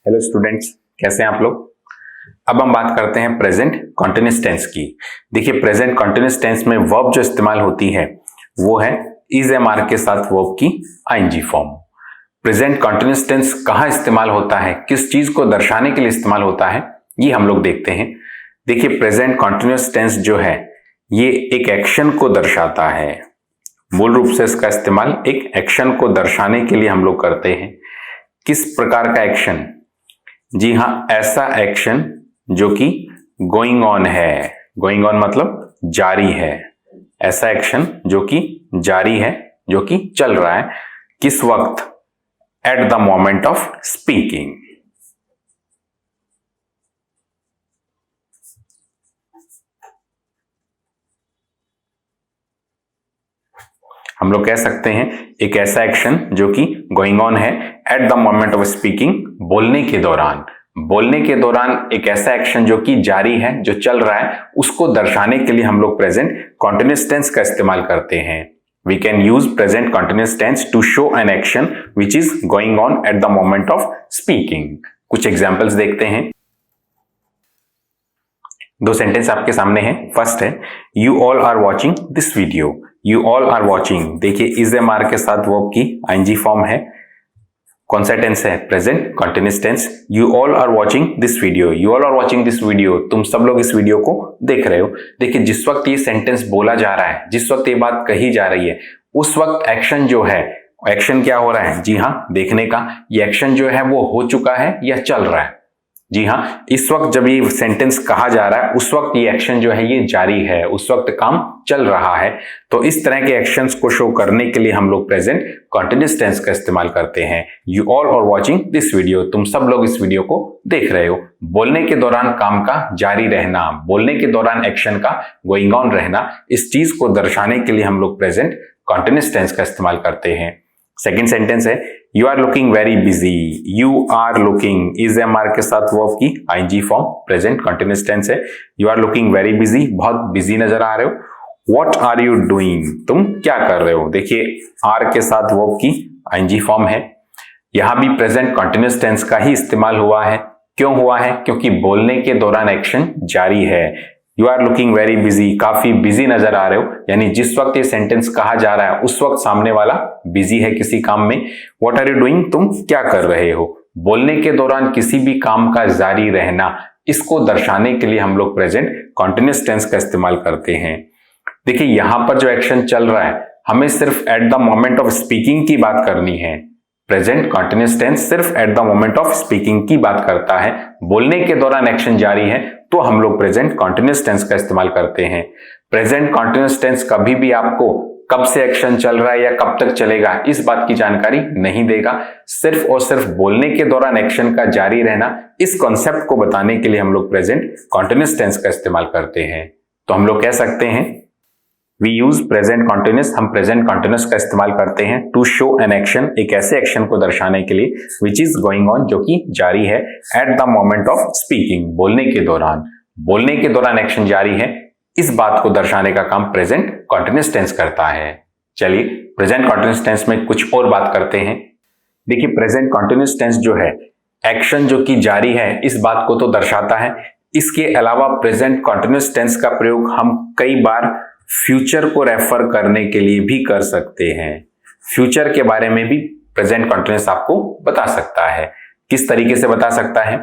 Hello students, कैसे हैं आप लोग। अब हम बात करते हैं प्रेजेंट कंटीन्यूअस टेंस की। देखिए, प्रेजेंट कंटीन्यूअस टेंस में वर्ब जो इस्तेमाल होती है वो है इज एम आर के साथ वर्ब की ING form. Present continuous tense कहाँ इस्तेमाल होता है, किस चीज को दर्शाने के लिए इस्तेमाल होता है, ये हम लोग देखते हैं। देखिए, प्रेजेंट कंटीन्यूअस टेंस जो है ये एक एक्शन को दर्शाता है। मूल रूप से इसका इस्तेमाल एक एक्शन को दर्शाने के लिए हम लोग करते हैं। किस प्रकार का एक्शन? जी हाँ, ऐसा एक्शन जो कि गोइंग ऑन है। गोइंग ऑन मतलब जारी है। ऐसा एक्शन जो कि जारी है, जो कि चल रहा है। किस वक्त? Eight the moment of speaking. हम लोग कह सकते हैं एक ऐसा एक्शन जो कि गोइंग ऑन है eight the moment of speaking, बोलने के दौरान। बोलने के दौरान एक ऐसा एक्शन जो कि जारी है, जो चल रहा है, उसको दर्शाने के लिए हम लोग प्रेजेंट कंटीन्यूअस टेंस का इस्तेमाल करते हैं। We can use present continuous tense to show an action which is going on at the moment of speaking. कुछ एग्जाम्पल्स देखते हैं। दो सेंटेंस आपके सामने हैं। फर्स्ट है you all are watching this video. You all are watching, देखिए is am are के साथ वर्ब की आईएनजी फॉर्म है। कौन सा टेंस है? Present continuous tense. You all are watching this video. You all are watching this video, तुम सब लोग इस वीडियो को देख रहे हो। देखिए, जिस वक्त ये सेंटेंस बोला जा रहा है, जिस वक्त ये बात कही जा रही है, उस वक्त एक्शन जो है, एक्शन क्या हो रहा है? जी हाँ, देखने का। ये एक्शन जो है वो हो चुका है या चल रहा है? जी हाँ, इस वक्त जब ये सेंटेंस कहा जा रहा है उस वक्त ये एक्शन जो है ये जारी है, उस वक्त काम चल रहा है। तो इस तरह के एक्शंस को शो करने के लिए हम लोग प्रेजेंट कंटीन्यूअस टेंस का इस्तेमाल करते हैं। You all are watching this video, तुम सब लोग इस वीडियो को देख रहे हो। बोलने के दौरान काम का जारी रहना, बोलने के दौरान एक्शन का गोइंग ऑन रहना, इस चीज को दर्शाने के लिए हम लोग प्रेजेंट कंटीन्यूअस टेंस का इस्तेमाल करते हैं। सेकेंड सेंटेंस है you are looking very busy. You are looking is am are के साथ वर्ब की ING form, present continuous tense है। You are looking very busy, बहुत बिजी नजर आ रहे हो। व्हाट आर यू डूइंग, तुम क्या कर रहे हो। देखिए, आर के साथ वर्ब की आईएनजी फॉर्म है। यहां भी प्रेजेंट कंटीन्यूअस टेंस का ही इस्तेमाल हुआ है। क्यों हुआ है? क्योंकि बोलने के दौरान एक्शन जारी है। You are looking very busy, काफी बिजी नजर आ रहे हो, यानी जिस वक्त ये सेंटेंस कहा जा रहा है उस वक्त सामने वाला बिजी है किसी काम में। व्हाट आर यू डूइंग, तुम क्या कर रहे हो। बोलने के दौरान किसी भी काम का जारी रहना, इसको दर्शाने के लिए हम लोग प्रेजेंट कंटीन्यूअस टेंस का इस्तेमाल करते हैं। देखिए, यहां पर जो एक्शन चल रहा है, हमें सिर्फ eight the moment of speaking की बात करनी है। प्रेजेंट कंटीन्यूअस टेंस सिर्फ eight the moment of speaking की बात करता है। बोलने के दौरान एक्शन जारी है तो हम लोग प्रेजेंट कंटीन्यूअस टेंस का इस्तेमाल करते हैं। प्रेजेंट कंटीन्यूअस टेंस कभी भी आपको कब से एक्शन चल रहा है या कब तक चलेगा इस बात की जानकारी नहीं देगा। सिर्फ और सिर्फ बोलने के दौरान एक्शन का जारी रहना, इस कॉन्सेप्ट को बताने के लिए हम लोग प्रेजेंट कंटीन्यूअस टेंस का इस्तेमाल करते हैं। तो हम लोग कह सकते हैं वी यूज प्रेजेंट कंटीन्यूअस, हम प्रेजेंट कंटीन्यूअस का इस्तेमाल करते हैं टू शो एन एक्शन, एक ऐसे एक्शन को दर्शाने के लिए विच इज गोइंग ऑन, जो कि जारी है, eight the moment of speaking, बोलने के दौरान। बोलने के दौरान एक्शन जारी है, इस बात को दर्शाने का काम प्रेजेंट कंटीन्यूअस टेंस करता है। चलिए, प्रेजेंट कंटीन्यूअस टेंस में कुछ और बात करते हैं। देखिए, प्रेजेंट कंटीन्यूअस टेंस जो है, एक्शन जो कि जारी है इस बात को तो दर्शाता है। इसके अलावा प्रेजेंट कंटीन्यूअस टेंस का प्रयोग हम कई बार फ्यूचर को रेफर करने के लिए भी कर सकते हैं। फ्यूचर के बारे में भी प्रेजेंट कंटीन्यूअस आपको बता सकता है। किस तरीके से बता सकता है?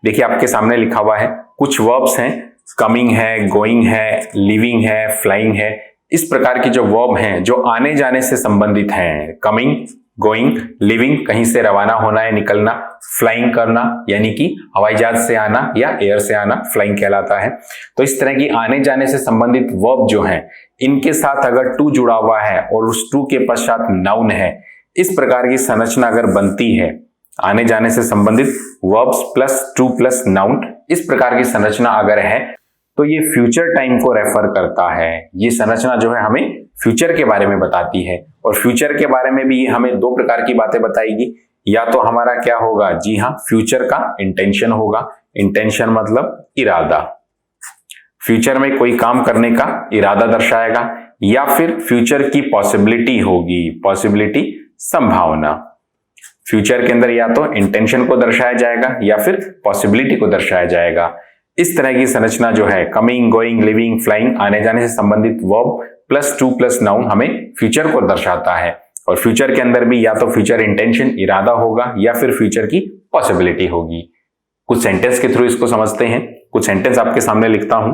देखिए, आपके सामने लिखा हुआ है, कुछ वर्ब्स हैं, कमिंग है, गोइंग है, लिविंग है, फ्लाइंग है। इस प्रकार की जो वर्ब हैं जो आने जाने से संबंधित हैं, कमिंग, गोइंग, लिविंग कहीं से रवाना होना है, निकलना, फ्लाइंग करना यानी कि हवाई जहाज से आना या एयर से आना फ्लाइंग कहलाता है। तो इस तरह की आने जाने से संबंधित वर्ब जो हैं, इनके साथ अगर टू जुड़ा हुआ है और उस टू के पश्चात नाउन है, इस प्रकार की संरचना अगर बनती है, आने जाने से संबंधित verbs plus two plus noun, इस प्रकार की संरचना अगर है तो ये फ्यूचर टाइम को रेफर करता है। ये संरचना जो है हमें फ्यूचर के बारे में बताती है। और फ्यूचर के बारे में भी ये हमें दो प्रकार की बातें बताएगी। या तो हमारा क्या होगा? जी हाँ, फ्यूचर का इंटेंशन होगा। इंटेंशन मतलब इरादा, फ्यूचर में कोई काम करने का इरादा दर्शाएगा। या फिर फ्यूचर की पॉसिबिलिटी होगी, पॉसिबिलिटी संभावना। फ्यूचर के अंदर या तो इंटेंशन को दर्शाया जाएगा या फिर पॉसिबिलिटी को दर्शाया जाएगा। इस तरह की संरचना जो है कमिंग, गोइंग, लिविंग, फ्लाइंग, आने जाने से संबंधित verb plus two plus noun हमें फ्यूचर को दर्शाता है। और फ्यूचर के अंदर भी या तो फ्यूचर इंटेंशन, इरादा होगा या फिर फ्यूचर की पॉसिबिलिटी होगी। कुछ सेंटेंस के थ्रू इसको समझते हैं। कुछ सेंटेंस आपके सामने लिखता हूं।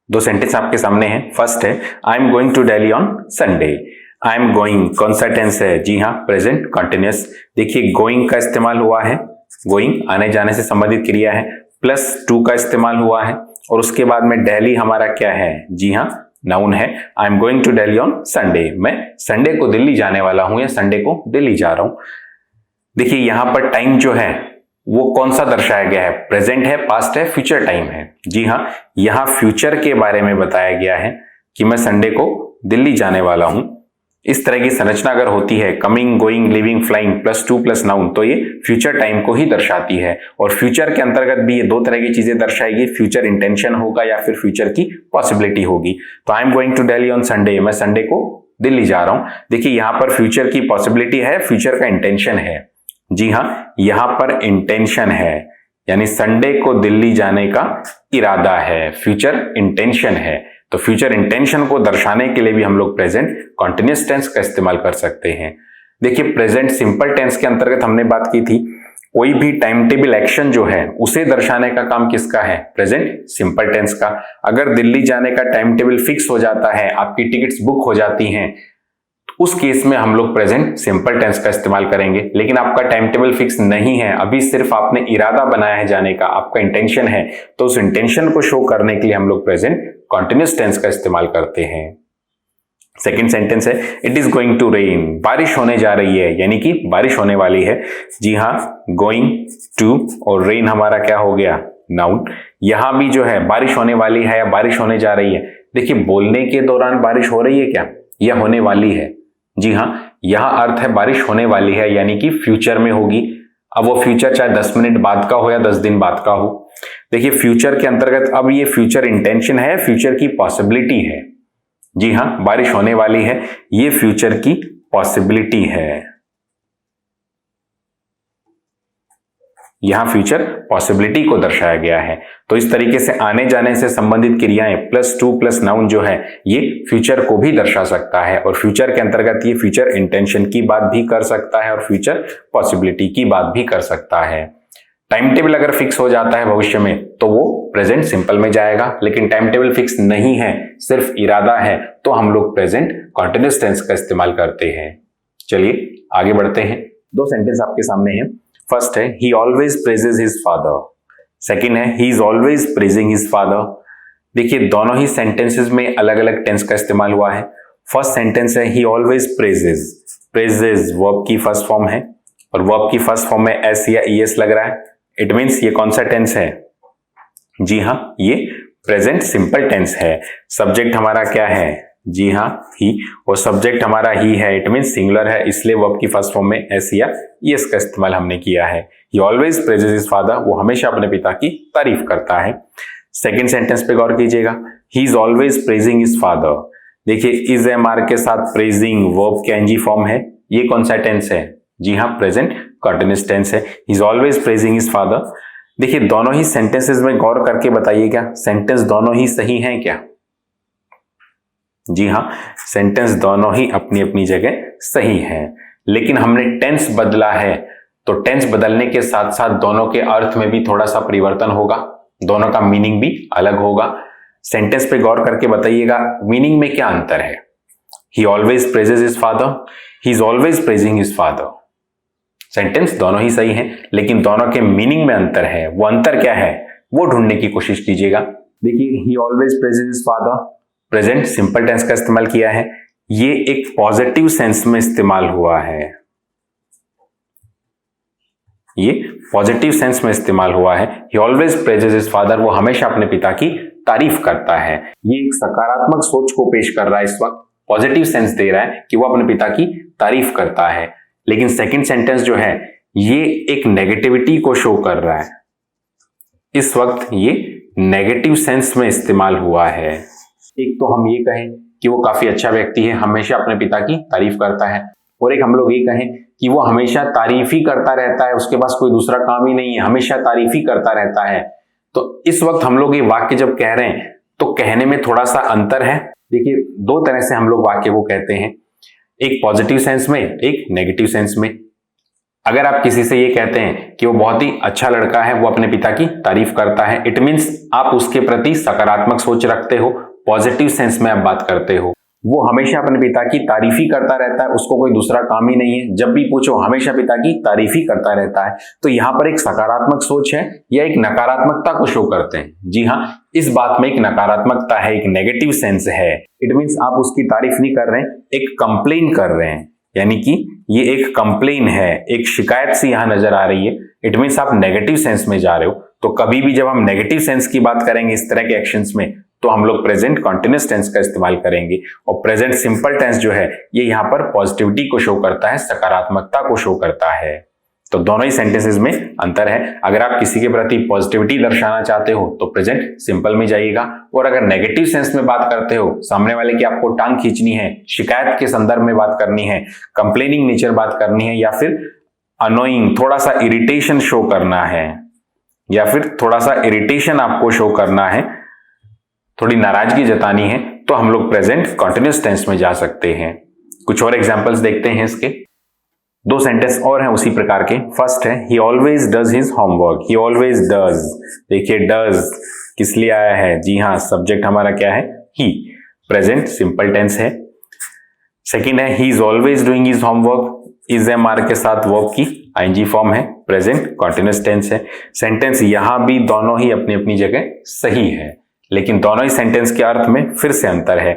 दो सेंटेंस आपके सामने हैं। फर्स्ट है I am going to Delhi on Sunday. I am going कौन सा टेंस है? जी हाँ, प्रेजेंट कंटिन्यूअस। देखिए गोइंग का इस्तेमाल हुआ है, गोइंग आने जाने से संबंधित क्रिया है, प्लस टू का इस्तेमाल हुआ है और उसके बाद में दिल्ली हमारा क्या है? जी हाँ, नाउन है। I am going to Delhi on Sunday, मैं संडे को दिल्ली जाने वाला हूं या संडे को दिल्ली जा रहा हूं। देखिए यहां पर टाइम जो है वो कौन सा दर्शाया गया है? प्रेजेंट है, पास्ट है, फ्यूचर टाइम है। जी हाँ, यहां फ्यूचर के बारे में बताया गया है कि मैं संडे को दिल्ली जाने वाला हूं। इस तरह की संरचना अगर होती है coming, going, living, flying plus two plus noun, तो ये फ्यूचर टाइम को ही दर्शाती है। और फ्यूचर के अंतर्गत भी ये दो तरह की चीजें दर्शाएगी, फ्यूचर इंटेंशन होगा या फिर फ्यूचर की पॉसिबिलिटी होगी। तो I am going to Delhi on Sunday, मैं संडे को दिल्ली जा रहा हूं। देखिए यहां पर फ्यूचर की पॉसिबिलिटी है, फ्यूचर का इंटेंशन है। जी हाँ, यहां पर इंटेंशन है, यानी संडे को दिल्ली जाने का इरादा है, फ्यूचर इंटेंशन है। तो फ्यूचर इंटेंशन को दर्शाने के लिए भी हम लोग प्रेजेंट कंटीन्यूअस टेंस का इस्तेमाल कर सकते हैं। देखिए प्रेजेंट सिंपल टेंस के अंतर्गत हमने बात की थी, कोई भी टाइम टेबल एक्शन जो है उसे दर्शाने का काम किसका है? प्रेजेंट सिंपल टेंस का। अगर दिल्ली जाने का टाइम टेबल फिक्स हो जाता है, आपकी टिकट्स बुक हो जाती हैं, उस केस में हम लोग प्रेजेंट सिंपल टेंस का इस्तेमाल करेंगे। लेकिन आपका टाइम टेबल फिक्स नहीं है, अभी सिर्फ आपने इरादा बनाया है जाने का, आपका इंटेंशन है, तो उस इंटेंशन को शो करने के लिए हम लोग प्रेजेंट कंटीन्यूअस टेंस का इस्तेमाल करते हैं। सेकंड सेंटेंस है it is going to rain, बारिश होने जा रही है, यानी कि बारिश होने वाली है। जी हाँ, गोइंग टू और रेन हमारा क्या हो गया? नाउन। यहां भी जो है बारिश होने वाली है या बारिश होने जा रही है। देखिए बोलने के दौरान बारिश हो रही है क्या, या होने वाली है? जी हाँ, यहां अर्थ है बारिश होने वाली है, यानी कि फ्यूचर में होगी। अब वो फ्यूचर चाहे 10 मिनट बाद का हो या 10 दिन बाद का हो। देखिए फ्यूचर के अंतर्गत अब ये फ्यूचर इंटेंशन है, फ्यूचर की पॉसिबिलिटी है। जी हाँ, बारिश होने वाली है, ये फ्यूचर की पॉसिबिलिटी है। यहां फ्यूचर पॉसिबिलिटी को दर्शाया गया है। तो इस तरीके से आने जाने से संबंधित क्रियाएं प्लस टू प्लस नाउन जो है ये फ्यूचर को भी दर्शा सकता है। और फ्यूचर के अंतर्गत ये फ्यूचर इंटेंशन की बात भी कर सकता है और फ्यूचर पॉसिबिलिटी की बात भी कर सकता है। टाइम टेबल अगर फिक्स हो जाता है भविष्य में तो वो प्रेजेंट सिंपल में जाएगा, लेकिन टाइम टेबल फिक्स नहीं है, सिर्फ इरादा है, तो हम लोग प्रेजेंट कंटीन्यूअस टेंस का इस्तेमाल करते हैं। चलिए आगे बढ़ते हैं। दो सेंटेंस आपके सामने हैं। फर्स्ट है he always praises his father, second है he is always praising his father. देखिए दोनों ही सेंटेंसेस में अलग अलग टेंस का इस्तेमाल हुआ है। फर्स्ट सेंटेंस है he always praises, praises verb की फर्स्ट फॉर्म है और वर्ब की फर्स्ट फॉर्म में एस या ईएस लग रहा है। इट मीन्स ये कौन सा टेंस है? जी हाँ, ये प्रेजेंट सिंपल टेंस है। सब्जेक्ट हमारा क्या है? जी हाँ, ही, और सब्जेक्ट हमारा ही है। इट मीन्स सिंगुलर है, इसलिए वर्ब की फर्स्ट फॉर्म में एस या ईएस का इस्तेमाल हमने किया है। He always praises his father, वो हमेशा अपने पिता की तारीफ करता है। सेकेंड सेंटेंस पे गौर कीजिएगा, ही is always praising his father. देखिए इज एम आर के साथ प्रेजिंग वर्ब के एनजी फॉर्म है। ये कौन सा टेंस है? जी हाँ, प्रेजेंट कंटीन्यूअस टेंस है। He is always praising his father. देखिए दोनों ही सेंटेंसेस में गौर करके बताइए, क्या सेंटेंस दोनों ही सही हैं क्या? जी हाँ, सेंटेंस दोनों ही अपनी अपनी जगह सही हैं, लेकिन हमने टेंस बदला है, तो टेंस बदलने के साथ साथ दोनों के अर्थ में भी थोड़ा सा परिवर्तन होगा, दोनों का मीनिंग भी अलग होगा। सेंटेंस पे गौर करके बताइएगा मीनिंग में क्या अंतर है। He always praises his father, he is always praising his father. Sentence दोनों ही सही हैं, लेकिन दोनों के मीनिंग में अंतर है। वो अंतर क्या है वो ढूंढने की कोशिश कीजिएगा। देखिए he always praises his father, present simple tense का इस्तेमाल किया है, ये एक पॉजिटिव सेंस में इस्तेमाल हुआ है। ये पॉजिटिव सेंस में इस्तेमाल हुआ है। He always praises his father, वो हमेशा अपने पिता की तारीफ करता है। ये एक सकारात्मक सोच को पेश कर रहा है, इस वक्त पॉजिटिव सेंस दे रहा है कि वो अपने पिता की तारीफ करता है। लेकिन सेकंड सेंटेंस जो है ये एक नेगेटिविटी को शो कर रहा है। इस वक्त ये नेगेटिव सेंस में इस्तेमाल हुआ है। एक तो हम ये कहें कि वो काफी अच्छा व्यक्ति है, हमेशा अपने पिता की तारीफ करता है, और एक हम लोग ये कहें कि वो हमेशा तारीफ ही करता रहता है, उसके पास कोई दूसरा काम ही नहीं है, हमेशा तारीफ ही करता रहता है। तो इस वक्त हम लोग ये वाक्य जब कह रहे हैं तो कहने में थोड़ा सा अंतर है। देखिए, दो तरह से हम लोग वाक्य को कहते हैं, एक पॉजिटिव सेंस में, एक नेगेटिव सेंस में। अगर आप किसी से ये कहते हैं कि वो बहुत ही अच्छा लड़का है, वो अपने पिता की तारीफ करता है, इट मीन्स आप उसके प्रति सकारात्मक सोच रखते हो, पॉजिटिव सेंस में आप बात करते हो। वो हमेशा अपने पिता की तारीफ ही करता रहता है, उसको कोई दूसरा काम ही नहीं है, जब भी पूछो हमेशा पिता की तारीफ ही करता रहता है। तो यहाँ पर एक सकारात्मक सोच है या एक नकारात्मकता को शो करते हैं? जी हाँ, इस बात में एक नकारात्मकता है, एक नेगेटिव सेंस है। इट मीन्स आप उसकी तारीफ नहीं कर रहे हैं, एक कंप्लेन कर रहे हैं, यानी कि ये एक कंप्लेन है, एक शिकायत सी यहां नजर आ रही है। इट मीन्स आप नेगेटिव सेंस में जा रहे हो। तो कभी भी जब हम नेगेटिव सेंस की बात करेंगे इस तरह के एक्शंस में, तो हम लोग प्रेजेंट कॉन्टिन्यूअस टेंस का इस्तेमाल करेंगे। और प्रेजेंट सिंपल टेंस जो है ये यहाँ पर पॉजिटिविटी को शो करता है, सकारात्मकता को शो करता है। तो दोनों ही सेंटेंसेस में अंतर है। अगर आप किसी के प्रति पॉजिटिविटी दर्शाना चाहते हो तो प्रेजेंट सिंपल में जाइएगा, और अगर नेगेटिव सेंस में बात करते हो, सामने वाले की आपको टांग खींचनी है, शिकायत के संदर्भ में बात करनी है, कंप्लेनिंग नेचर बात करनी है, या फिर अनोइंग, थोड़ा सा इरिटेशन शो करना है, या फिर थोड़ा सा इरिटेशन आपको शो करना है, थोड़ी नाराजगी जतानी है, तो हम लोग प्रेजेंट कॉन्टिन्यूअस टेंस में जा सकते हैं। कुछ और एग्जांपल्स देखते हैं इसके। दो सेंटेंस और हैं उसी प्रकार के। फर्स्ट है he always does his homework. He always does, देखिए डज किस लिए आया है? जी हाँ, सब्जेक्ट हमारा क्या है? ही, प्रेजेंट सिंपल टेंस है। सेकंड है he is always doing his homework. Is am are के साथ वर्ब की आईएनजी फॉर्म है, प्रेजेंट कॉन्टिन्यूअस टेंस है। सेंटेंस यहां भी दोनों ही अपनी अपनी जगह सही है, लेकिन दोनों ही सेंटेंस के अर्थ में फिर से अंतर है।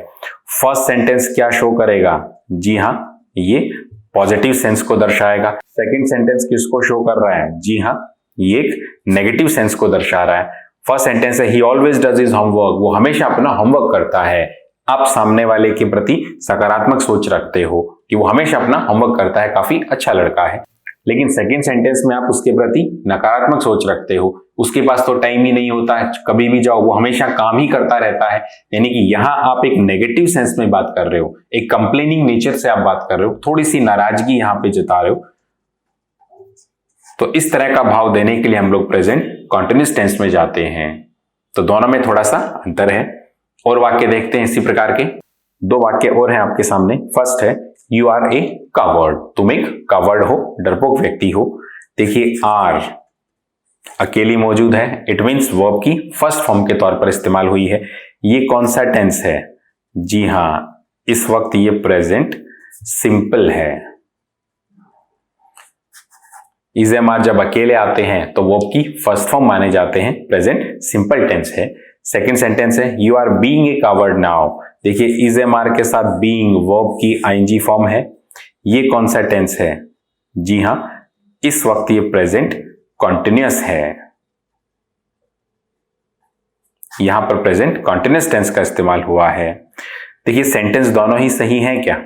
फर्स्ट सेंटेंस क्या शो करेगा? जी हाँ, ये पॉजिटिव सेंस को दर्शाएगा। सेकंड सेंटेंस किसको शो कर रहा है? जी हाँ, ये एक नेगेटिव सेंस को दर्शा रहा है। फर्स्ट सेंटेंस है he always does his homework, वो हमेशा अपना होमवर्क करता है। आप सामने वाले के प्रति सकारात्मक सोच रखते हो कि वो हमेशा अपना होमवर्क करता है, काफी अच्छा लड़का है। लेकिन सेकंड सेंटेंस में आप उसके प्रति नकारात्मक सोच रखते हो, उसके पास तो टाइम ही नहीं होता है, कभी भी जाओ वो हमेशा काम ही करता रहता है। यानी कि यहां आप एक नेगेटिव सेंस में बात कर रहे हो, एक कंप्लेनिंग नेचर से आप बात कर रहे हो, थोड़ी सी नाराजगी यहां पे जता रहे हो। तो इस तरह का भाव देने के लिए हम लोग प्रेजेंट कॉन्टिन्यूअस टेंस में जाते हैं। तो दोनों में थोड़ा सा अंतर है। और वाक्य देखते हैं इसी प्रकार के। दो वाक्य और हैं आपके सामने। फर्स्ट है यू आर ए कावर्ड, तुम एक कावर्ड हो, डरपोक व्यक्ति हो। देखिए आर अकेली मौजूद है, इट मीन्स वर्ब की फर्स्ट फॉर्म के तौर पर इस्तेमाल हुई है। ये कौन सा टेंस है? जी हां, इस वक्त ये प्रेजेंट सिंपल है। इज एम आर जब अकेले आते हैं तो वर्ब की फर्स्ट फॉर्म माने जाते हैं, प्रेजेंट सिंपल टेंस है। सेकेंड सेंटेंस है you are being a coward now. देखिए इज एम आर के साथ बीइंग वर्ब की आईएनजी फॉर्म है। ये कौन सा टेंस है? जी हां, इस वक्त ये प्रेजेंट कॉन्टिन्यूअस है। यहां पर प्रेजेंट कॉन्टिन्यूअस टेंस का इस्तेमाल हुआ है। देखिए सेंटेंस दोनों ही सही हैं क्या?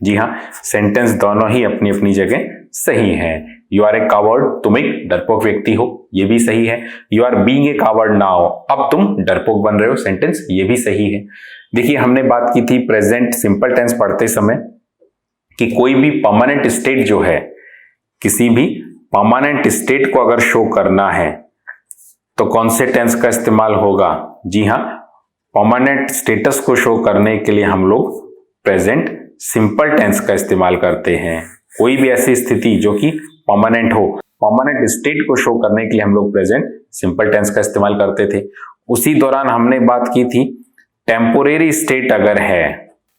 जी हां, सेंटेंस दोनों ही अपनी अपनी जगह सही है। यू आर ए कावर्ड, तुम एक डरपोक व्यक्ति हो, ये भी सही है। You are being a coward now, अब तुम डरपोक बन रहे हो, सेंटेंस ये भी सही है। देखिए हमने बात की थी प्रेजेंट सिंपल टेंस पढ़ते समय कि कोई भी परमानेंट स्टेट जो है, किसी भी परमानेंट स्टेट को अगर शो करना है तो कौन से टेंस का इस्तेमाल होगा? जी हां, परमानेंट स्टेटस को शो करने के लिए हम लोग प्रेजेंट सिंपल टेंस का इस्तेमाल करते हैं। कोई भी ऐसी स्थिति जो कि परमानेंट हो, परमानेंट स्टेट को शो करने के लिए हम लोग प्रेजेंट सिंपल टेंस का इस्तेमाल करते थे। उसी दौरान हमने बात की थी टेम्पोरेरी स्टेट अगर है,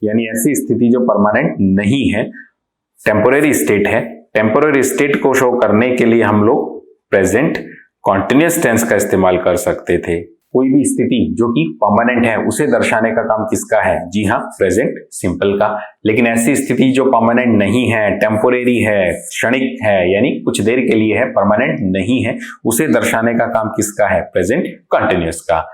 यानी ऐसी स्थिति जो परमानेंट नहीं है, टेम्पोरेरी स्टेट है, टेम्पोरेरी स्टेट को शो करने के लिए हम लोग प्रेजेंट कॉन्टिन्यूअस टेंस का इस्तेमाल कर सकते थे। कोई भी स्थिति जो कि परमानेंट है उसे दर्शाने का काम किसका है? जी हाँ, प्रेजेंट सिंपल का। लेकिन ऐसी स्थिति जो परमानेंट नहीं है, टेम्पोरेरी है, क्षणिक है, यानी कुछ देर के लिए है, परमानेंट नहीं है, उसे दर्शाने का काम किसका है? प्रेजेंट कॉन्टिन्यूअस का।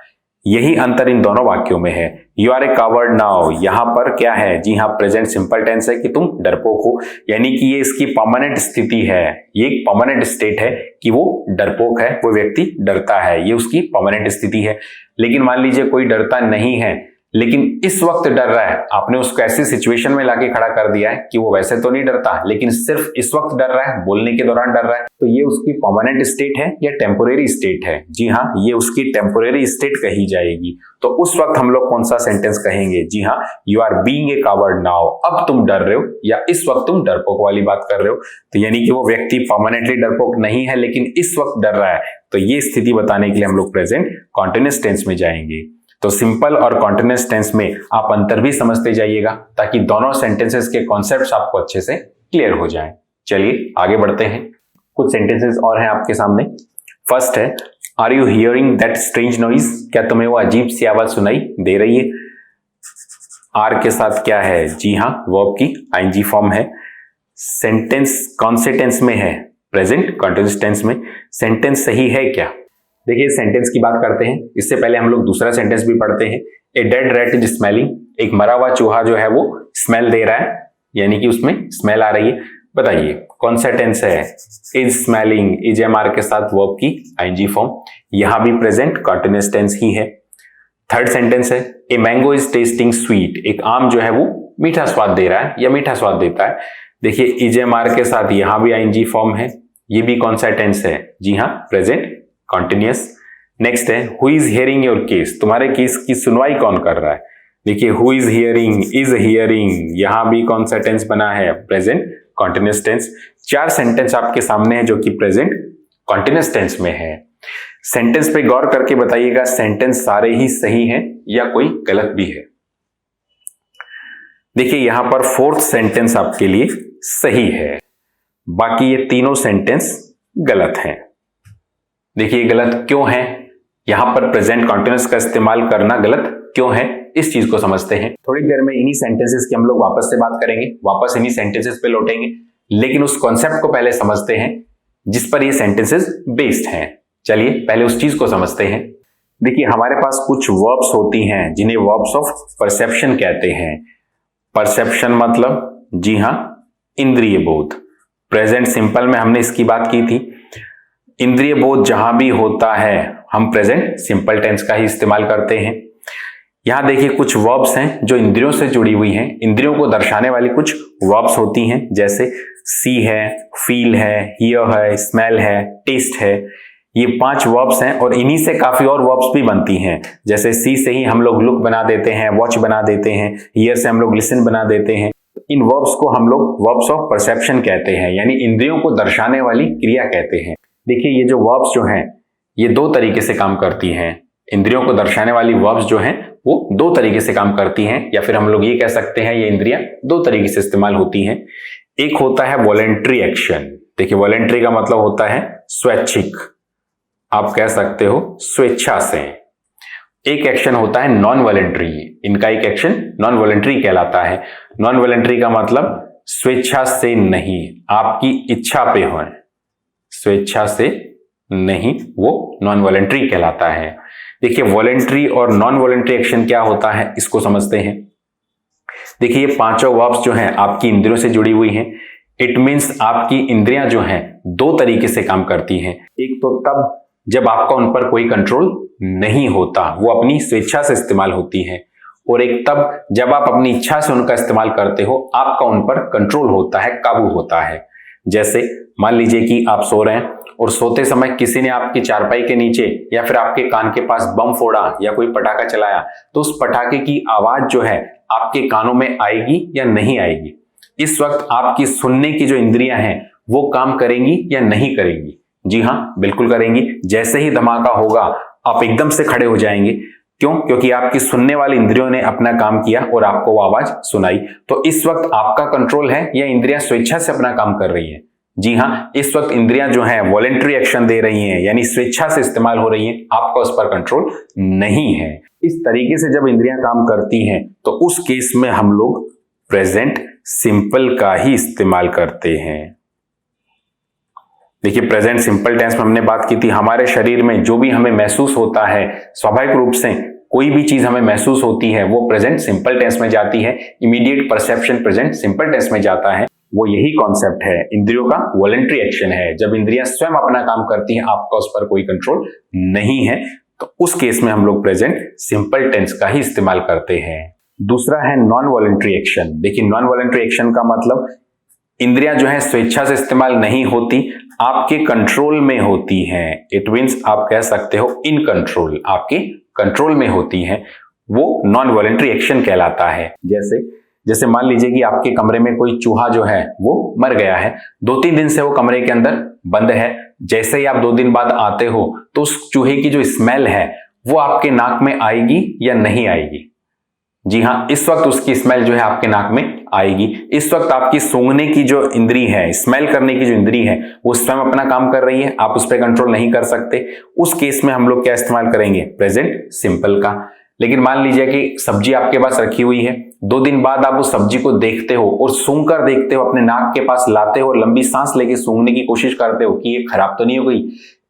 यही अंतर इन दोनों वाक्यों में है। You are a coward now, यहां पर क्या है? जी हाँ, प्रेजेंट सिंपल टेंस है कि तुम डरपोक हो, यानी कि ये इसकी परमानेंट स्थिति है, ये एक परमानेंट स्टेट है कि वो डरपोक है, वो व्यक्ति डरता है, ये उसकी परमानेंट स्थिति है। लेकिन मान लीजिए कोई डरता नहीं है, लेकिन इस वक्त डर रहा है। आपने उसको ऐसी सिचुएशन में लाके खड़ा कर दिया है कि वो वैसे तो नहीं डरता, लेकिन सिर्फ इस वक्त डर रहा है, बोलने के दौरान डर रहा है। तो ये उसकी परमानेंट स्टेट है या टेम्पोरेरी स्टेट है? जी हाँ, ये उसकी टेम्पोरेरी स्टेट कही जाएगी। तो उस वक्त हम लोग कौन सा सेंटेंस कहेंगे? जी हाँ, you are being a coward now. अब तुम डर रहे हो, या इस वक्त तुम डरपोक वाली बात कर रहे हो। तो यानी कि वो व्यक्ति परमानेंटली डरपोक नहीं है, लेकिन इस वक्त डर रहा है। तो ये स्थिति बताने के लिए हम लोग प्रेजेंट कॉन्टिन्यूअस टेंस में जाएंगे। तो सिंपल और कॉन्टिन्यूअस टेंस में आप अंतर भी समझते जाइएगा, ताकि दोनों सेंटेंसेस के कॉन्सेप्ट्स आपको अच्छे से क्लियर हो जाएं। चलिए आगे बढ़ते हैं। कुछ सेंटेंसेस और हैं आपके सामने। फर्स्ट है, are you hearing that strange noise? क्या तुम्हें वो अजीब सी आवाज सुनाई दे रही है? आर के साथ क्या है? जी हाँ, वर्ब की आईएनजी फॉर्म है। सेंटेंस कौन से टेंस में है? प्रेजेंट कॉन्टिन्यूअस टेंस में। सेंटेंस सही है क्या? देखिए सेंटेंस की बात करते हैं, इससे पहले हम लोग दूसरा सेंटेंस भी पढ़ते हैं। A dead rat is smelling. एक मरा हुआ चूहा जो है वो स्मेल दे रहा है, यानी कि उसमें स्मेल आ रही है। बताइए कौन सा टेंस है? Is smelling, is am are के साथ वर्ब की आईएनजी फॉर्म। यहां भी प्रेजेंट कॉन्टिन्यूअस टेंस ही है। थर्ड सेंटेंस है, a mango is testing sweet. एक आम जो है वो मीठा स्वाद दे रहा है या मीठा स्वाद देता है। देखिए इज एम आर के साथ यहां भी आईएनजी फॉर्म है। ये भी कौन सा टेंस है? जी हाँ, प्रेजेंट कॉन्टिन्यूअस। नेक्स्ट है, who is hearing your case. तुम्हारे केस की सुनवाई कौन कर रहा है? देखिए who is hearing, is hearing, यहां भी कौन सा टेंस बना है? Present continuous tense. 4 सेंटेंस आपके सामने है जो कि प्रेजेंट कॉन्टिन्यूअस टेंस में है। सेंटेंस पे गौर करके बताइएगा, सेंटेंस सारे ही सही हैं या कोई गलत भी है। देखिए यहां पर फोर्थ सेंटेंस आपके लिए सही है, बाकी ये तीनों सेंटेंस गलत हैं। देखिए गलत क्यों है? यहां पर प्रेजेंट कॉन्टिन्यूअस का इस्तेमाल करना गलत क्यों है, इस चीज को समझते हैं। थोड़ी देर में इन्हीं सेंटेंसेस की हम लोग वापस से बात करेंगे, वापस इन्हीं सेंटेंसेस पे लौटेंगे, लेकिन उस कॉन्सेप्ट को पहले समझते हैं जिस पर ये सेंटेंसेस बेस्ड हैं। चलिए पहले उस चीज को समझते हैं। देखिए हमारे पास कुछ वर्ब्स होती हैं जिन्हें वर्ब्स ऑफ परसेप्शन कहते हैं। परसेप्शन मतलब जी हां, इंद्रिय बोध। प्रेजेंट सिंपल में हमने इसकी बात की थी। इंद्रिय बोध जहां भी होता है हम प्रेजेंट सिंपल टेंस का ही इस्तेमाल करते हैं। यहां देखिए कुछ वर्ब्स हैं जो इंद्रियों से जुड़ी हुई हैं। इंद्रियों को दर्शाने वाली कुछ वर्ब्स होती हैं, जैसे सी है, फील है, हियर है, स्मेल है, टेस्ट है। ये 5 वर्ब्स हैं और इन्हीं से काफी और वर्ब्स भी बनती हैं। जैसे सी से ही हम लोग लुक बना देते हैं, वॉच बना देते हैं, हियर से हम लोग लिसन बना देते हैं। इन वर्ब्स को हम लोग वर्ब्स ऑफ परसेप्शन कहते हैं, यानी इंद्रियों को दर्शाने वाली क्रिया कहते हैं। देखिए ये जो वर्ब्स जो हैं ये 2 तरीके से काम करती हैं। इंद्रियों को दर्शाने वाली वर्ब्स जो हैं वो 2 तरीके से काम करती हैं, या फिर हम लोग ये कह सकते हैं ये इंद्रियां 2 तरीके से इस्तेमाल होती हैं। एक होता है वॉलेंट्री एक्शन। देखिए वॉलेंट्री का मतलब होता है स्वैच्छिक, आप कह सकते हो स्वेच्छा से। एक एक्शन होता है नॉन वॉलेंट्री। इनका एक एक्शन नॉन वॉलेंट्री कहलाता है। नॉन वॉलेंट्री का मतलब स्वेच्छा से नहीं, आपकी इच्छा पे हो, स्वेच्छा से नहीं, वो नॉन वॉलेंट्री कहलाता है। देखिए वॉलेंट्री और नॉन वॉलेंट्री एक्शन क्या होता है इसको समझते हैं। देखिए ये 5 वर्ब्स जो हैं आपकी इंद्रियों से जुड़ी हुई हैं। इट मीन्स आपकी इंद्रियां जो हैं 2 तरीके से काम करती हैं। एक तो तब जब आपका उन पर कोई कंट्रोल नहीं होता, वो अपनी स्वेच्छा से इस्तेमाल होती है, और एक तब जब आप अपनी इच्छा से उनका इस्तेमाल करते हो, आपका उन पर कंट्रोल होता है, काबू होता है। जैसे मान लीजिए कि आप सो रहे हैं और सोते समय किसी ने आपकी चारपाई के नीचे या फिर आपके कान के पास बम फोड़ा या कोई पटाखा चलाया, तो उस पटाखे की आवाज जो है आपके कानों में आएगी या नहीं आएगी? इस वक्त आपकी सुनने की जो इंद्रियां हैं वो काम करेंगी या नहीं करेंगी? जी हां, बिल्कुल करेंगी। जैसे ही धमाका होगा आप एकदम से खड़े हो जाएंगे। क्यों? क्योंकि आपकी सुनने वाली इंद्रियों ने अपना काम किया और आपको वो आवाज सुनाई। तो इस वक्त आपका कंट्रोल है या इंद्रियां स्वेच्छा से अपना काम कर रही हैं? जी हां, इस वक्त इंद्रियां जो हैं वॉलेंट्री एक्शन दे रही हैं, यानी स्वेच्छा से इस्तेमाल हो रही हैं, आपका उस पर कंट्रोल नहीं है। इस तरीके से जब इंद्रियां काम करती हैं तो उस केस में हम लोग प्रेजेंट सिंपल का ही इस्तेमाल करते हैं। देखिए प्रेजेंट सिंपल टेंस में हमने बात की थी, हमारे शरीर में जो भी हमें महसूस होता है, स्वाभाविक रूप से कोई भी चीज हमें महसूस होती है वो प्रेजेंट सिंपल टेंस में जाती है। Immediate perception present simple tense में जाता है। वो यही कॉन्सेप्ट है, इंद्रियों का वॉलेंट्री एक्शन है। जब इंद्रियां स्वयं अपना काम करती हैं, आपका उस पर कोई कंट्रोल नहीं है, तो उस केस में हम लोग प्रेजेंट सिंपल टेंस का ही इस्तेमाल करते हैं। दूसरा है नॉन वॉलंटरी एक्शन। देखिए नॉन वॉलंटरी एक्शन का मतलब इंद्रियां जो है स्वेच्छा से इस्तेमाल नहीं होती, आपके कंट्रोल में होती हैं। इट मीन्स आप कह सकते हो इन कंट्रोल, आपके कंट्रोल में होती हैं, वो नॉन वॉलंटरी एक्शन कहलाता है। जैसे मान लीजिए कि आपके कमरे में कोई चूहा जो है वो मर गया है, 2-3 दिन से वो कमरे के अंदर बंद है। जैसे ही आप 2 दिन बाद आते हो तो उस चूहे की जो स्मेल है वो आपके नाक में आएगी या नहीं आएगी? जी हाँ, इस वक्त उसकी स्मेल जो है आपके नाक में आएगी। इस वक्त आपकी सूंघने की जो इंद्री है, स्मेल करने की जो इंद्री है, वो स्वयं अपना काम कर रही है, आप उस पर कंट्रोल नहीं कर सकते। उस केस में हम लोग क्या इस्तेमाल करेंगे? प्रेजेंट सिंपल का। लेकिन मान लीजिए कि सब्जी आपके पास रखी हुई है, 2 दिन बाद आप उस सब्जी को देखते हो और सूंघ कर देखते हो, अपने नाक के पास लाते हो और लंबी सांस लेके सूंघने की कोशिश करते हो कि ये खराब तो नहीं हो गई।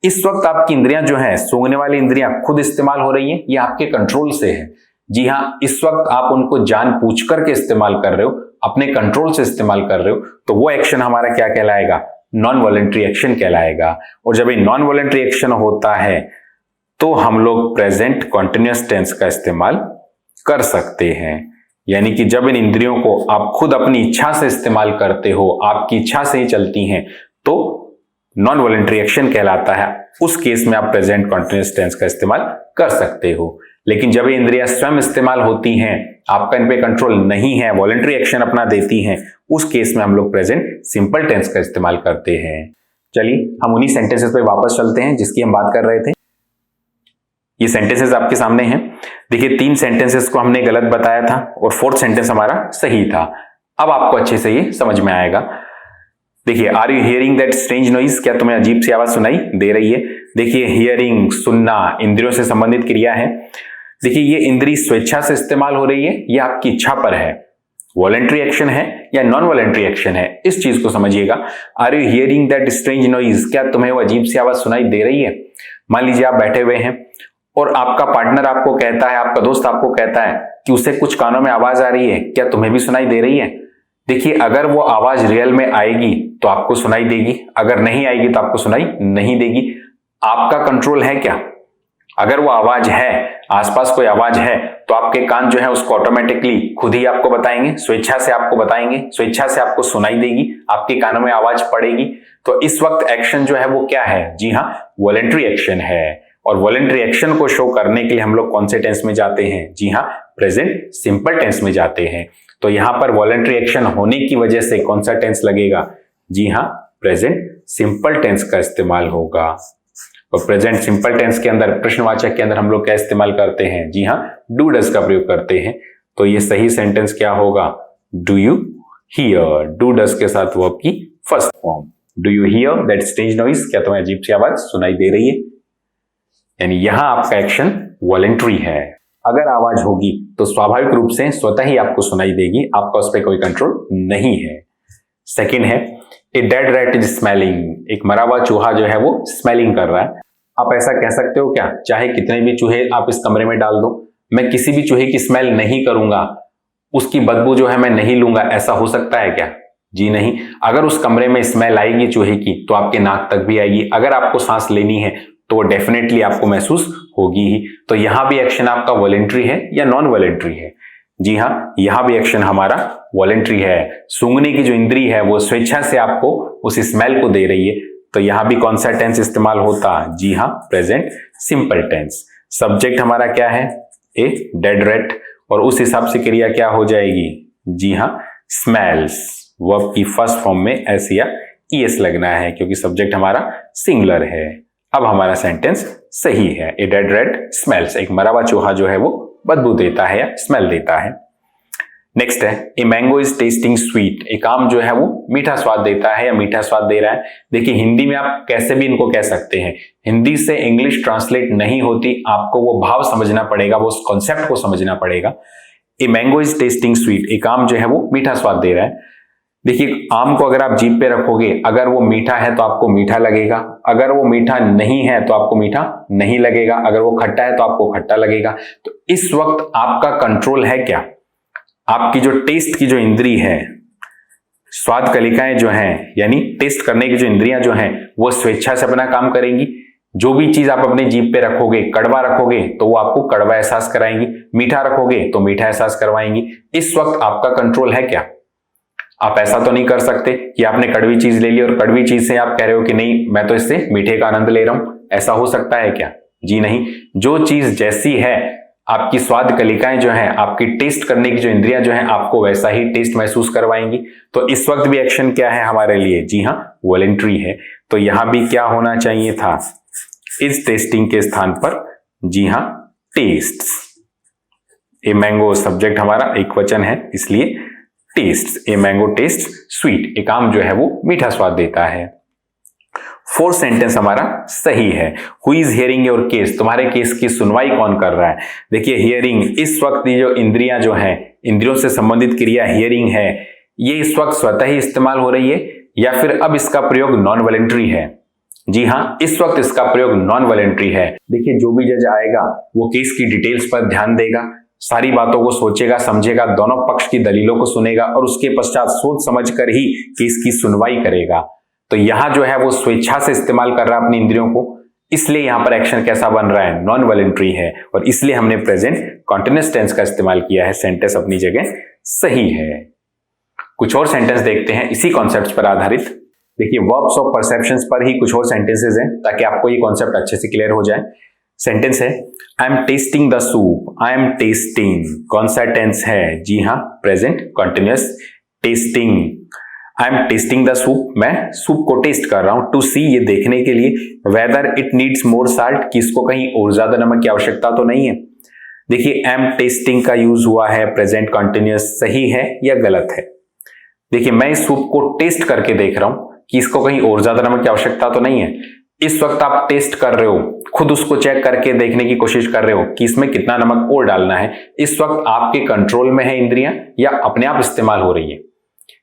इस वक्त आपकी इंद्रियां जो है, सूंघने वाली इंद्रियां खुद इस्तेमाल हो रही है, ये आपके कंट्रोल से है। जी हाँ, इस वक्त आप उनको जानबूझ करके इस्तेमाल कर रहे हो, अपने कंट्रोल से इस्तेमाल कर रहे हो, तो वो एक्शन हमारा क्या कहलाएगा? नॉन वॉलंटरी एक्शन कहलाएगा। और जब ये नॉन वॉलंटरी एक्शन होता है तो हम लोग प्रेजेंट कॉन्टिन्यूअस टेंस का इस्तेमाल कर सकते हैं। यानी कि जब इन इंद्रियों को आप खुद अपनी इच्छा से इस्तेमाल करते हो, आपकी इच्छा से ही चलती हैं, तो नॉन वॉलंटरी एक्शन कहलाता है। उस केस में आप प्रेजेंट कॉन्टिन्यूअस टेंस का इस्तेमाल कर सकते हो। लेकिन जब ये इंद्रियां स्वयं इस्तेमाल होती हैं, आपका इन पे कंट्रोल नहीं है, वॉलंटरी एक्शन अपना देती हैं, उस केस में हम लोग प्रेजेंट सिंपल टेंस का इस्तेमाल करते हैं। चलिए हम उन्हीं सेंटेंसेस पे वापस चलते हैं जिसकी हम बात कर रहे थे। ये सेंटेंसेस आपके सामने हैं। देखिए 3 सेंटेंसेस को हमने गलत बताया था और 4th सेंटेंस हमारा सही था। अब आपको अच्छे से ये समझ में आएगा। देखिए, are you hearing that strange noise? क्या तुम्हें अजीब सी आवाज सुनाई दे रही है? देखिए हियरिंग, सुनना, इंद्रियों से संबंधित क्रिया है। देखिए ये इंद्री स्वेच्छा से इस्तेमाल हो रही है या आपकी इच्छा पर है? वॉलंटरी एक्शन है या नॉन वॉलंटरी एक्शन है? इस चीज को समझिएगा। Are you hearing that strange noise? क्या तुम्हें वो अजीब सी आवाज सुनाई दे रही है? मान लीजिए आप बैठे हुए हैं और आपका पार्टनर आपको कहता है, आपका दोस्त आपको कहता है कि उसे कुछ कानों में आवाज आ रही है, क्या तुम्हें भी सुनाई दे रही है? देखिए अगर वो आवाज रियल में आएगी तो आपको सुनाई देगी, अगर नहीं आएगी तो आपको सुनाई नहीं देगी। आपका कंट्रोल है क्या? अगर वो आवाज है, आसपास कोई आवाज है, तो आपके कान जो है उसको ऑटोमेटिकली खुद ही आपको बताएंगे, स्वेच्छा से आपको बताएंगे, स्वेच्छा से आपको सुनाई देगी, आपके कानों में आवाज पड़ेगी। तो इस वक्त एक्शन जो है वो क्या है? जी हाँ, वॉलंटरी एक्शन है। और वॉलंटरी एक्शन को शो करने के लिए हम लोग कौन से टेंस में जाते हैं? जी हाँ, प्रेजेंट सिंपल टेंस में जाते हैं। तो यहां पर वॉलंटरी एक्शन होने की वजह से कौन सा टेंस लगेगा? जी हाँ, प्रेजेंट सिंपल टेंस का इस्तेमाल होगा। और प्रेजेंट सिंपल टेंस के अंदर, प्रश्नवाचक के अंदर हम लोग क्या इस्तेमाल करते हैं? जी हाँ, डू डज का प्रयोग करते हैं। तो ये सही सेंटेंस क्या होगा? Do you here. Do does के साथ वर्ब की first form. Do you here that strange noise? क्या तुम्हें अजीब सी आवाज सुनाई दे रही है? यानी यहां आपका एक्शन वॉलंटरी है। अगर आवाज होगी तो स्वाभाविक रूप से स्वतः ही आपको सुनाई देगी, आपका उस पर कोई कंट्रोल नहीं है। सेकंड है, a dead rat is smelling. एक मरा हुआ चूहा जो है वो स्मेलिंग कर रहा है। आप ऐसा कह सकते हो क्या? चाहे कितने भी चूहे आप इस कमरे में डाल दो, मैं किसी भी चूहे की स्मेल नहीं करूंगा, उसकी बदबू जो है मैं नहीं लूंगा, ऐसा हो सकता है क्या? जी नहीं। अगर उस कमरे में स्मेल आएगी चूहे की तो आपके नाक तक भी आएगी। अगर आपको सांस लेनी है तो वो डेफिनेटली आपको महसूस होगी ही। तो यहां भी एक्शन आपका वॉलंटरी है या नॉन वॉलंटरी है? जी हाँ, यहां भी एक्शन हमारा वॉलंटरी है। सूंघने की जो इंद्री है वो स्वेच्छा से आपको उस स्मेल को दे रही है। तो यहां भी कौन सा टेंस इस्तेमाल होता? जी हाँ, प्रेजेंट सिंपल टेंस। सब्जेक्ट हमारा क्या है? A dead rat. और उस हिसाब से क्रिया क्या हो जाएगी? जी हाँ, स्मेल्स। वर्ब की फर्स्ट फॉर्म में एस या ईएस लगना है क्योंकि सब्जेक्ट हमारा सिंगुलर है। अब हमारा सेंटेंस सही है। A dead rat smells. एक मरा हुआ चूहा जो है वो बदबू देता है या स्मेल देता है। नेक्स्ट है, a mango is testing sweet. एक आम जो है वो मीठा स्वाद देता है या मीठा स्वाद दे रहा है। देखिए हिंदी में आप कैसे भी इनको कह सकते हैं, हिंदी से इंग्लिश ट्रांसलेट नहीं होती, आपको वो भाव समझना पड़ेगा, वो कॉन्सेप्ट को समझना पड़ेगा। A mango is testing sweet. एक आम जो है वो मीठा स्वाद दे रहा है। देखिए आम को अगर आप जीभ पे रखोगे, अगर वो मीठा है तो आपको मीठा लगेगा, अगर वो मीठा नहीं है तो आपको मीठा नहीं लगेगा, अगर वो खट्टा है तो आपको खट्टा लगेगा। तो इस वक्त आपका कंट्रोल है क्या? आपकी जो टेस्ट की जो इंद्री है, स्वाद कलिकाएं जो हैं, यानी टेस्ट करने की जो इंद्रियां जो हैं, वो स्वेच्छा से अपना काम करेंगी जो भी चीज आप अपने जीभ पे रखोगे, कड़वा रखोगे तो वो आपको कड़वा एहसास कराएंगी, मीठा रखोगे तो मीठा एहसास करवाएंगी। इस वक्त आपका कंट्रोल है क्या? आप ऐसा तो नहीं कर सकते कि आपने कड़वी चीज ले ली और कड़वी चीज से आप कह रहे हो कि नहीं मैं तो इससे मीठे का आनंद ले रहा हूं। ऐसा हो सकता है क्या? जी नहीं। जो चीज जैसी है, आपकी स्वाद कलिकाएं जो हैं, आपकी टेस्ट करने की जो इंद्रियां जो हैं, आपको वैसा ही टेस्ट महसूस करवाएंगी। तो इस वक्त भी एक्शन क्या है हमारे लिए? जी हाँ, वॉलंटरी है। तो यहां भी क्या होना चाहिए था इस टेस्टिंग के स्थान पर? जी हाँ, टेस्ट्स। ए मैंगो सब्जेक्ट हमारा एक वचन है, इसलिए taste. A mango taste sweet. एक आम जो है वो मीठा स्वाद देता है। फोर्थ सेंटेंस हमारा सही है। Who is hearing your case? तुम्हारे केस की सुनवाई कौन कर रहा है? देखिए हियरिंग, इस वक्त ये जो इंद्रियां जो हैं, इंद्रियों से संबंधित क्रिया हियरिंग है, ये इस वक्त स्वतः ही इस्तेमाल हो रही है या फिर अब इसका प्रयोग नॉन वॉलंटरी है? जी हाँ, इस वक्त इसका प्रयोग नॉन वॉलंटरी है। देखिए जो भी जज आएगा वो केस की डिटेल्स पर ध्यान देगा, सारी बातों को सोचेगा समझेगा, दोनों पक्ष की दलीलों को सुनेगा और उसके पश्चात सोच समझकर ही केस की सुनवाई करेगा। तो यहां जो है वो स्वेच्छा से इस्तेमाल कर रहा है अपनी इंद्रियों को, इसलिए यहां पर एक्शन कैसा बन रहा है? नॉन वॉलंटरी है। और इसलिए हमने प्रेजेंट कंटीन्यूअस टेंस का इस्तेमाल किया है। सेंटेंस अपनी जगह सही है। कुछ और सेंटेंस देखते हैं इसी कॉन्सेप्ट पर आधारित। देखिए वर्ब्स ऑफ परसेप्शंस पर ही कुछ और सेंटेंसेस हैं ताकि आपको ये कॉन्सेप्ट अच्छे से क्लियर हो जाए। सेंटेंस है I M testing the soup. I am testing कौन सा टेंस है? जी हाँ, present continuous testing. I am testing the soup, मैं सूप को टेस्ट कर रहा हूं। टू सी, ये देखने के लिए। Whether it needs more salt, कि इसको कहीं और ज्यादा नमक की आवश्यकता तो नहीं है। देखिए आई एम टेस्टिंग का यूज हुआ है, प्रेजेंट कंटीन्यूअस, सही है या गलत है? देखिए मैं इस सूप को टेस्ट करके देख रहा हूं कि इसको कहीं और ज्यादा नमक की आवश्यकता तो नहीं है। इस वक्त आप टेस्ट कर रहे हो, खुद उसको चेक करके देखने की कोशिश कर रहे हो कि इसमें कितना नमक और डालना है। इस वक्त आपके कंट्रोल में है इंद्रियां या अपने आप इस्तेमाल हो रही है?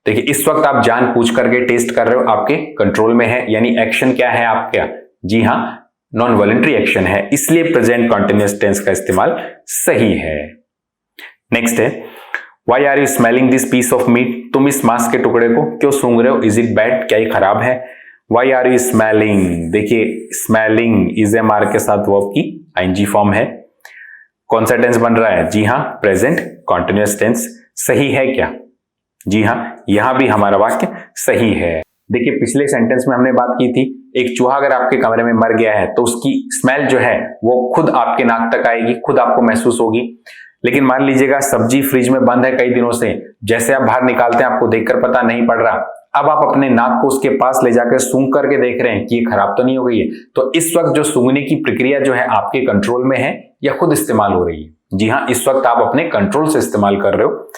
देखिए इस वक्त आप जान पूछ करके टेस्ट कर रहे हो, आपके कंट्रोल में है, यानी एक्शन क्या है आपका? जी हाँ, नॉन वॉलंटरी एक्शन है, इसलिए प्रेजेंट कंटीन्यूअस टेंस का इस्तेमाल सही है। नेक्स्ट है why are you smelling this piece of meat? तुम इस मांस के टुकड़े को क्यों सूंघ रहे हो? Is it bad? क्या ये खराब है? वाई आर यू स्मेलिंग, देखिए स्मेलिंग इज एम आर के साथ वर्ब की आईएनजी फॉर्म है। कौन सा टेंस बन रहा है? जी हाँ, प्रेजेंट कंटीन्यूअस टेंस। सही है क्या? जी हाँ, यहां भी हमारा वाक्य सही है। देखिए पिछले सेंटेंस में हमने बात की थी, एक चूहा अगर आपके कमरे में मर गया है तो उसकी स्मेल जो है वो खुद आपके नाक तक आएगी, खुद आपको महसूस होगी। लेकिन मान लीजिएगा सब्जी फ्रिज में बंद है कई दिनों से, जैसे आप बाहर निकालते हैं आपको देखकर पता नहीं पड़ रहा, अब आप अपने नाक को उसके पास ले जाकर सूंघ करके देख रहे हैं कि ये खराब तो नहीं हो गई है। तो इस वक्त जो सूंघने की प्रक्रिया जो है आपके कंट्रोल में है या खुद इस्तेमाल हो रही है? जी हाँ, इस वक्त आप अपने कंट्रोल से इस्तेमाल कर रहे हो।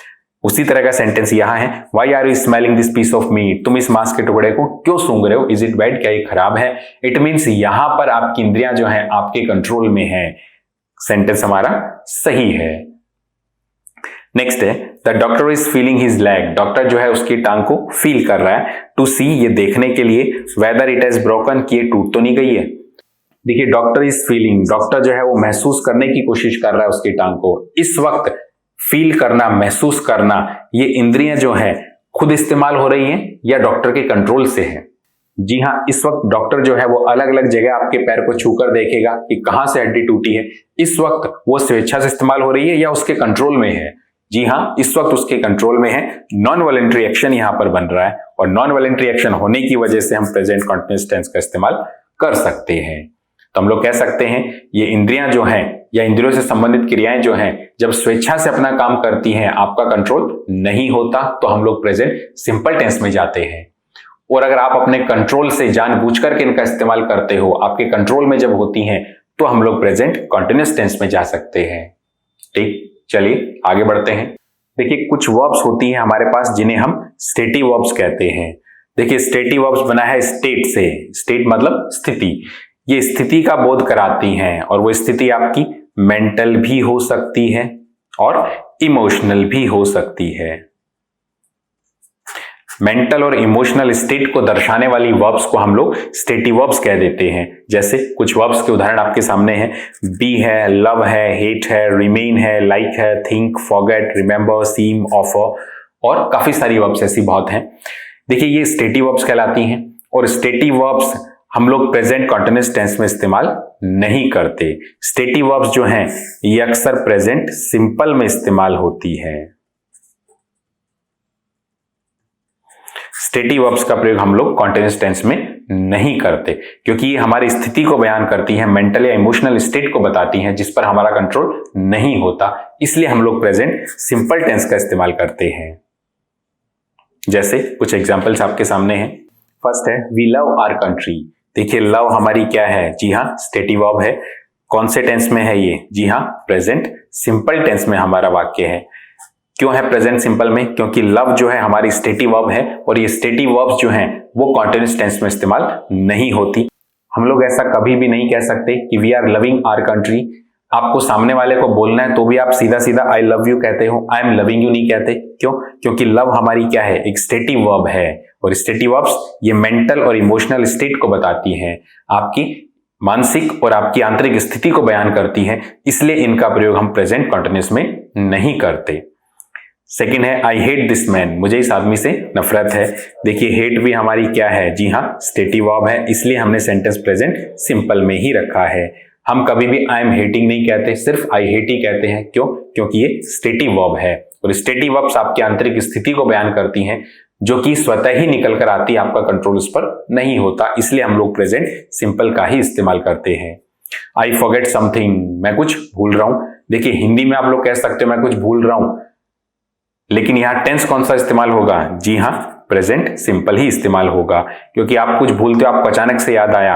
उसी तरह का सेंटेंस यहां है, why are you smelling this piece of meat? तुम इस मांस के टुकड़े को क्यों सूंघ रहे हो? Is it bad? क्या ये खराब है? इट मीन्स यहां पर आपकी इंद्रियां जो है आपके कंट्रोल में है। सेंटेंस हमारा सही है। नेक्स्ट है the doctor is feeling his leg. Doctor जो है उसकी टांग को फील कर रहा है। टू सी, ये देखने के लिए। वेदर इट हैज ब्रोकन, कि ये टूट तो नहीं गई है। देखिए डॉक्टर इज फीलिंग, डॉक्टर जो है वो महसूस करने की कोशिश कर रहा है उसकी टांग को। इस वक्त फील करना, महसूस करना, ये इंद्रियां जो है खुद इस्तेमाल हो रही हैं या डॉक्टर के कंट्रोल से है? जी हाँ, इस वक्त डॉक्टर जो है वो अलग अलग जगह आपके पैर को छूकर देखेगा कि कहां से हड्डी टूटी है। इस वक्त वो स्वेच्छा से इस्तेमाल हो रही है या उसके कंट्रोल में है? जी हाँ, इस वक्त उसके कंट्रोल में है। नॉन वॉलंटरी एक्शन यहां पर बन रहा है और नॉन वॉलंटरी एक्शन होने की वजह से हम प्रेजेंट कंटीन्यूअस टेंस का इस्तेमाल कर सकते हैं। तो हम लोग कह सकते हैं ये इंद्रियां जो हैं या इंद्रियों से संबंधित क्रियाएं जो हैं जब स्वेच्छा से अपना काम करती हैं, आपका कंट्रोल नहीं होता, तो हम लोग प्रेजेंट सिंपल टेंस में जाते हैं। और अगर आप अपने कंट्रोल से जानबूझ करके इनका इस्तेमाल करते हो, आपके कंट्रोल में जब होती हैं, तो हम लोग प्रेजेंट कंटीन्यूअस टेंस में जा सकते हैं। ठीक, चलिए आगे बढ़ते हैं। देखिए कुछ वर्ब्स होती हैं हमारे पास जिन्हें हम स्टेटिव वर्ब्स कहते हैं। देखिए स्टेटिव वर्ब्स बना है स्टेट से। स्टेट मतलब स्थिति। ये स्थिति का बोध कराती हैं और वो स्थिति आपकी मेंटल भी हो सकती है और इमोशनल भी हो सकती है। मेंटल और इमोशनल स्टेट को दर्शाने वाली वर्ब्स को हम लोग स्टेटिव वर्ब्स कह देते हैं। जैसे कुछ वर्ब्स के उदाहरण आपके सामने हैं, बी है, लव है, हेट है, रिमेन है, लाइक है, थिंक, फॉरगेट, रिमेंबर, सीम, ऑफर और काफी सारी वर्ब्स ऐसी बहुत हैं। देखिए ये स्टेटिव वर्ब्स कहलाती हैं और स्टेटिव वर्ब्स हम लोग प्रेजेंट कॉन्टिन्यूअस टेंस में इस्तेमाल नहीं करते। स्टेटिव वर्ब्स जो हैं ये अक्सर प्रेजेंट सिंपल में इस्तेमाल होती है। स्टेटिव वर्ब्स का प्रयोग हम लोग कॉन्टिन्यूअस टेंस में नहीं करते क्योंकि ये हमारी स्थिति को बयान करती हैं, मेंटल या इमोशनल स्टेट को बताती हैं जिस पर हमारा कंट्रोल नहीं होता, इसलिए हम लोग प्रेजेंट सिंपल टेंस का इस्तेमाल करते हैं। जैसे कुछ एग्जांपल्स आपके सामने हैं। फर्स्ट है वी लव आवर कंट्री। देखिए लव हमारी क्या है, जी हाँ स्टेटिव वर्ब है। कौन से टेंस में है ये, जी हाँ प्रेजेंट सिंपल टेंस में हमारा वाक्य है। क्यों है प्रेजेंट सिंपल में, क्योंकि लव जो है हमारी स्टेटिव वर्ब है और ये स्टेटिव वर्ब्स जो हैं वो कॉन्टिन्यूअस टेंस में इस्तेमाल नहीं होती। हम लोग ऐसा कभी भी नहीं कह सकते कि we are loving our country. आपको सामने वाले को बोलना है तो भी आप सीधा सीधा आई लव यू कहते हो, आई एम लविंग यू नहीं कहते। क्यों, क्योंकि लव हमारी क्या है, एक स्टेटिव वर्ब है और स्टेटिव वर्ब्स ये मेंटल और इमोशनल स्टेट को बताती हैं, आपकी मानसिक और आपकी आंतरिक स्थिति को बयान करती हैं, इसलिए इनका प्रयोग हम प्रेजेंट कॉन्टिन्यूअस में नहीं करते। सेकेंड है आई हेट दिस मैन। मुझे इस आदमी से नफरत है। देखिए हेट भी हमारी क्या है, जी हाँ स्टेटिव वर्ब है, इसलिए हमने सेंटेंस प्रेजेंट सिंपल में ही रखा है। हम कभी भी आई एम हेटिंग नहीं कहते, सिर्फ आई हेट ही कहते हैं। क्यों, क्योंकि ये स्टेटिव वर्ब है और स्टेटिव वर्ब्स आपकी आंतरिक स्थिति को बयान करती हैं जो कि स्वतः ही निकल कर आती है, आपका कंट्रोल उस पर नहीं होता, इसलिए हम लोग प्रेजेंट सिंपल का ही इस्तेमाल करते हैं। आई फॉरगेट समथिंग, मैं कुछ भूल रहा हूं। देखिए हिंदी में आप लोग कह सकते हो मैं कुछ भूल रहा हूं, लेकिन यहां टेंस कौन सा इस्तेमाल होगा, जी हां प्रेजेंट सिंपल ही इस्तेमाल होगा, क्योंकि आप कुछ भूलते हो, आपको अचानक से याद आया,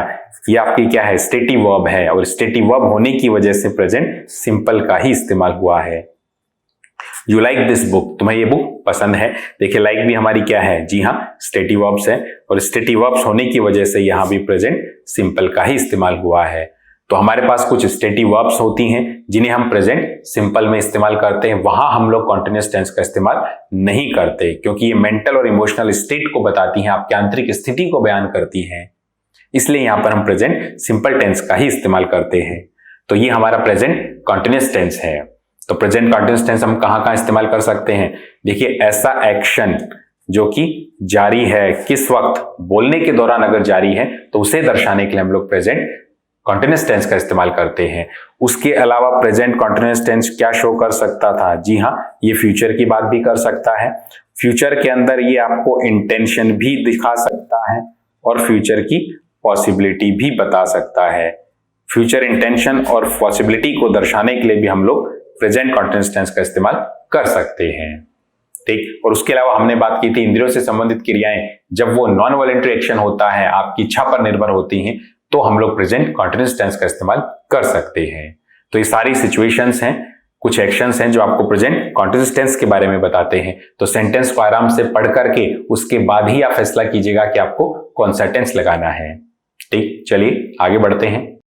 ये आपकी क्या है स्टेटिव वर्ब है और स्टेटिव वर्ब होने की वजह से प्रेजेंट सिंपल का ही इस्तेमाल हुआ है। यू लाइक दिस बुक, तुम्हें ये बुक पसंद है। देखिए लाइक भी हमारी क्या है, जी हां स्टेटिव वर्ब्स है और स्टेटिव वर्ब्स होने की वजह से यहां भी प्रेजेंट सिंपल का ही इस्तेमाल हुआ है। तो हमारे पास कुछ स्टेटिव वर्ब्स होती हैं जिन्हें हम प्रेजेंट सिंपल में इस्तेमाल करते हैं, वहां हम लोग कॉन्टिन्यूअस टेंस का इस्तेमाल नहीं करते क्योंकि ये मेंटल और इमोशनल स्टेट को बताती हैं, आपकी आंतरिक स्थिति को बयान करती हैं, इसलिए यहां पर हम प्रेजेंट सिंपल टेंस का ही इस्तेमाल करते हैं। तो ये हमारा प्रेजेंट कॉन्टिन्यूअस टेंस है। तो प्रेजेंट कॉन्टिन्यूअस टेंस हम कहां इस्तेमाल कर सकते हैं, देखिए ऐसा एक्शन जो कि जारी है, किस वक्त, बोलने के दौरान अगर जारी है तो उसे दर्शाने के लिए हम लोग प्रेजेंट कॉन्टिन्यूअस टेंस का इस्तेमाल करते हैं। उसके अलावा प्रेजेंट कॉन्टिन्यूअस टेंस क्या शो कर सकता था, जी हाँ ये फ्यूचर की बात भी कर सकता है। फ्यूचर के अंदर ये आपको इंटेंशन भी दिखा सकता है और फ्यूचर की पॉसिबिलिटी भी बता सकता है। फ्यूचर इंटेंशन और पॉसिबिलिटी को दर्शाने के लिए भी हम लोग प्रेजेंट कॉन्टिन्यूअस टेंस का इस्तेमाल कर सकते हैं। ठीक, और उसके अलावा हमने बात की थी इंद्रियों से संबंधित क्रियाएं जब वो नॉन वॉलेंटरी एक्शन होता है, आपकी इच्छा पर निर्भर होती हैं, तो हम लोग प्रेजेंट कॉन्टिन्यूअस टेंस का इस्तेमाल कर सकते हैं। तो ये सारी सिचुएशंस हैं, कुछ एक्शंस हैं जो आपको प्रेजेंट कॉन्टिन्यूअस टेंस के बारे में बताते हैं। तो सेंटेंस को आराम से पढ़ करके उसके बाद ही आप फैसला कीजिएगा कि आपको कौन सा टेंस लगाना है। ठीक, चलिए आगे बढ़ते हैं।